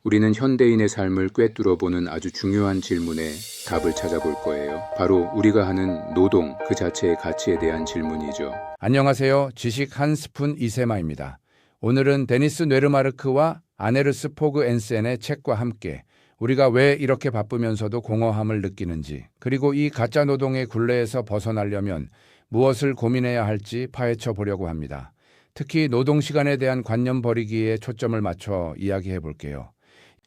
우리는 현대인의 삶을 꿰뚫어보는 아주 중요한 질문에 답을 찾아볼 거예요. 바로 우리가 하는 노동 그 자체의 가치에 대한 질문이죠. 안녕하세요. 지식 한 스푼 이세마입니다. 오늘은 데니스 뇌르마르크와 아네르스 포그 엔센의 책과 함께 우리가 왜 이렇게 바쁘면서도 공허함을 느끼는지, 그리고 이 가짜 노동의 굴레에서 벗어나려면 무엇을 고민해야 할지 파헤쳐 보려고 합니다. 특히 노동시간에 대한 관념 버리기에 초점을 맞춰 이야기해 볼게요.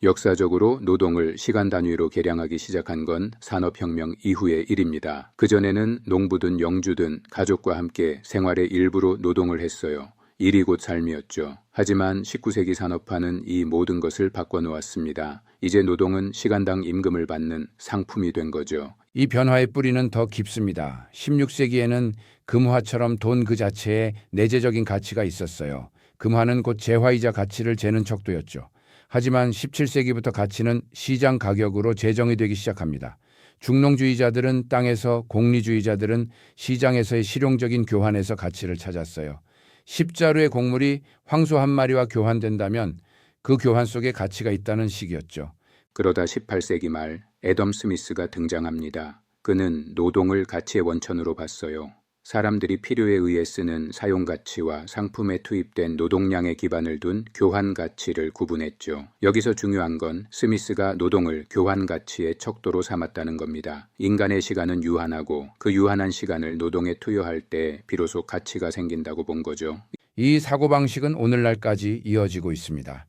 역사적으로 노동을 시간 단위로 계량하기 시작한 건 산업혁명 이후의 일입니다. 그전에는 농부든 영주든 가족과 함께 생활의 일부로 노동을 했어요. 일이 곧 삶이었죠. 하지만 19세기 산업화는 이 모든 것을 바꿔놓았습니다. 이제 노동은 시간당 임금을 받는 상품이 된 거죠. 이 변화의 뿌리는 더 깊습니다. 16세기에는 금화처럼 돈 그 자체에 내재적인 가치가 있었어요. 금화는 곧 재화이자 가치를 재는 척도였죠. 하지만 17세기부터 가치는 시장 가격으로 제정이 되기 시작합니다. 중농주의자들은 땅에서, 공리주의자들은 시장에서의 실용적인 교환에서 가치를 찾았어요. 10자루의 곡물이 황소 한 마리와 교환된다면 그 교환 속에 가치가 있다는 식이었죠. 그러다 18세기 말 애덤 스미스가 등장합니다. 그는 노동을 가치의 원천으로 봤어요. 사람들이 필요에 의해 쓰는 사용가치와 상품에 투입된 노동량의 기반을 둔 교환가치를 구분했죠. 여기서 중요한 건 스미스가 노동을 교환가치의 척도로 삼았다는 겁니다. 인간의 시간은 유한하고 그 유한한 시간을 노동에 투여할 때 비로소 가치가 생긴다고 본 거죠. 이 사고방식은 오늘날까지 이어지고 있습니다.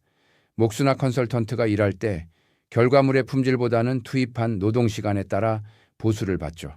목수나 컨설턴트가 일할 때 결과물의 품질보다는 투입한 노동시간에 따라 보수를 받죠.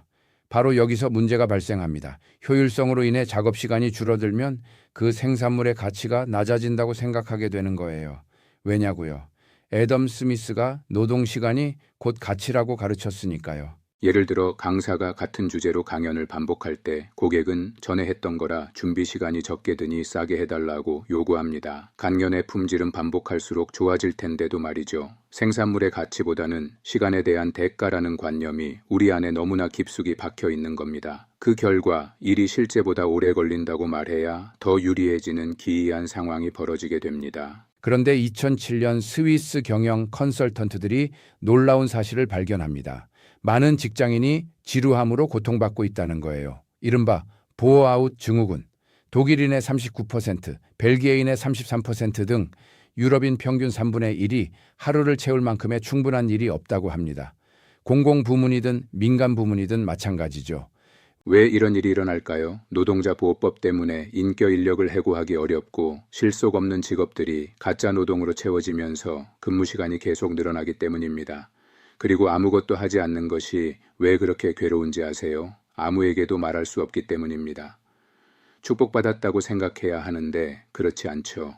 바로 여기서 문제가 발생합니다. 효율성으로 인해 작업시간이 줄어들면 그 생산물의 가치가 낮아진다고 생각하게 되는 거예요. 왜냐고요? 애덤 스미스가 노동시간이 곧 가치라고 가르쳤으니까요. 예를 들어 강사가 같은 주제로 강연을 반복할 때 고객은 전에 했던 거라 준비 시간이 적게 드니 싸게 해달라고 요구합니다. 강연의 품질은 반복할수록 좋아질 텐데도 말이죠. 생산물의 가치보다는 시간에 대한 대가라는 관념이 우리 안에 너무나 깊숙이 박혀 있는 겁니다. 그 결과 일이 실제보다 오래 걸린다고 말해야 더 유리해지는 기이한 상황이 벌어지게 됩니다. 그런데 2007년 스위스 경영 컨설턴트들이 놀라운 사실을 발견합니다. 많은 직장인이 지루함으로 고통받고 있다는 거예요. 이른바 보어아웃 증후군. 독일인의 39%, 벨기에인의 33% 등 유럽인 평균 3분의 1이 하루를 채울 만큼의 충분한 일이 없다고 합니다. 공공부문이든 민간부문이든 마찬가지죠. 왜 이런 일이 일어날까요? 노동자 보호법 때문에 인격 인력을 해고하기 어렵고 실속 없는 직업들이 가짜 노동으로 채워지면서 근무 시간이 계속 늘어나기 때문입니다. 그리고 아무것도 하지 않는 것이 왜 그렇게 괴로운지 아세요? 아무에게도 말할 수 없기 때문입니다. 축복받았다고 생각해야 하는데 그렇지 않죠.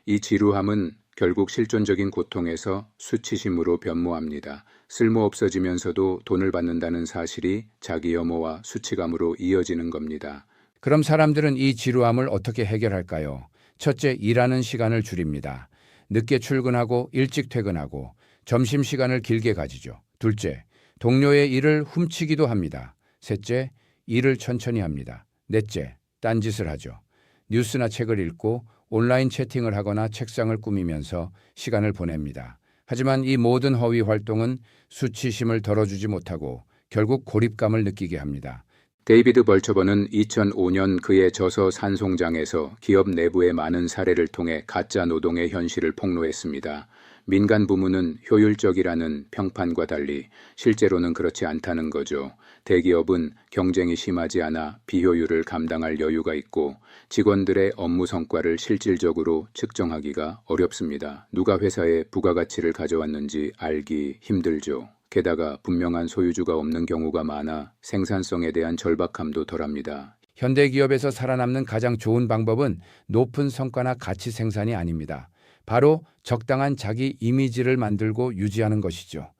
이 지루함은 결국 실존적인 고통에서 수치심으로 변모합니다. 쓸모 없어지면서도 돈을 받는다는 사실이 자기 혐오와 수치감으로 이어지는 겁니다. 그럼 사람들은 이 지루함을 어떻게 해결할까요? 첫째, 일하는 시간을 줄입니다. 늦게 출근하고 일찍 퇴근하고 점심시간을 길게 가지죠. 둘째, 동료의 일을 훔치기도 합니다. 셋째, 일을 천천히 합니다. 넷째, 딴짓을 하죠. 뉴스나 책을 읽고 온라인 채팅을 하거나 책상을 꾸미면서 시간을 보냅니다. 하지만 이 모든 허위 활동은 수치심을 덜어주지 못하고 결국 고립감을 느끼게 합니다. 데이비드 벌처번은 2005년 그의 저서 산송장에서 기업 내부의 많은 사례를 통해 가짜 노동의 현실을 폭로했습니다. 민간 부문은 효율적이라는 평판과 달리 실제로는 그렇지 않다는 거죠. 대기업은 경쟁이 심하지 않아 비효율을 감당할 여유가 있고 직원들의 업무 성과를 실질적으로 측정하기가 어렵습니다. 누가 회사에 부가가치를 가져왔는지 알기 힘들죠. 게다가 분명한 소유주가 없는 경우가 많아 생산성에 대한 절박함도 덜합니다. 현대기업에서 살아남는 가장 좋은 방법은 높은 성과나 가치 생산이 아닙니다. 바로 적당한 자기 이미지를 만들고 유지하는 것이죠.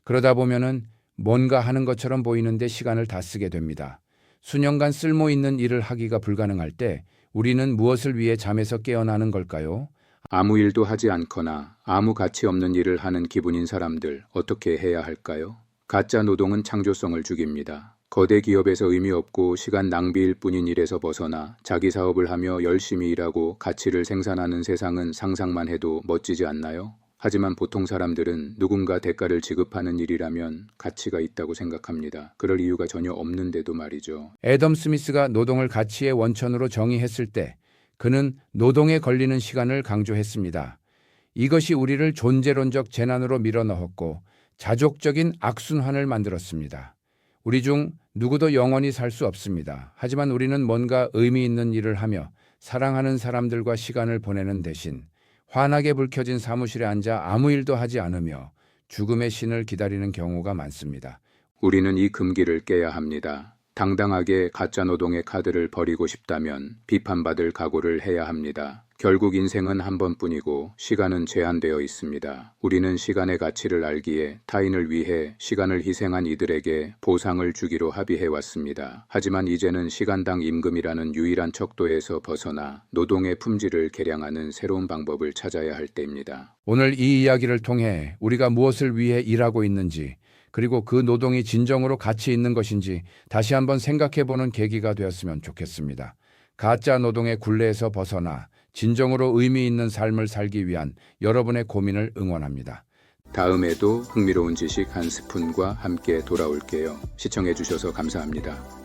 그러다 보면은 뭔가 하는 것처럼 보이는데 시간을 다 쓰게 됩니다. 수년간 쓸모 있는 일을 하기가 불가능할 때 우리는 무엇을 위해 잠에서 깨어나는 걸까요? 아무 일도 하지 않거나 아무 가치 없는 일을 하는 기분인 사람들 어떻게 해야 할까요? 가짜 노동은 창조성을 죽입니다. 거대 기업에서 의미 없고 시간 낭비일 뿐인 일에서 벗어나 자기 사업을 하며 열심히 일하고 가치를 생산하는 세상은 상상만 해도 멋지지 않나요? 하지만 보통 사람들은 누군가 대가를 지급하는 일이라면 가치가 있다고 생각합니다. 그럴 이유가 전혀 없는데도 말이죠. 애덤 스미스가 노동을 가치의 원천으로 정의했을 때 그는 노동에 걸리는 시간을 강조했습니다. 이것이 우리를 존재론적 재난으로 밀어넣었고 자족적인 악순환을 만들었습니다. 우리 중 누구도 영원히 살 수 없습니다. 하지만 우리는 뭔가 의미 있는 일을 하며 사랑하는 사람들과 시간을 보내는 대신 환하게 불 켜진 사무실에 앉아 아무 일도 하지 않으며 죽음의 신을 기다리는 경우가 많습니다. 우리는 이 금기를 깨야 합니다. 당당하게 가짜 노동의 카드를 버리고 싶다면 비판받을 각오를 해야 합니다. 결국 인생은 한 번뿐이고 시간은 제한되어 있습니다. 우리는 시간의 가치를 알기에 타인을 위해 시간을 희생한 이들에게 보상을 주기로 합의해왔습니다. 하지만 이제는 시간당 임금이라는 유일한 척도에서 벗어나 노동의 품질을 개량하는 새로운 방법을 찾아야 할 때입니다. 오늘 이 이야기를 통해 우리가 무엇을 위해 일하고 있는지 그리고 그 노동이 진정으로 가치 있는 것인지 다시 한번 생각해보는 계기가 되었으면 좋겠습니다. 가짜 노동의 굴레에서 벗어나 진정으로 의미 있는 삶을 살기 위한 여러분의 고민을 응원합니다. 다음에도 흥미로운 지식 한 스푼과 함께 돌아올게요. 시청해주셔서 감사합니다.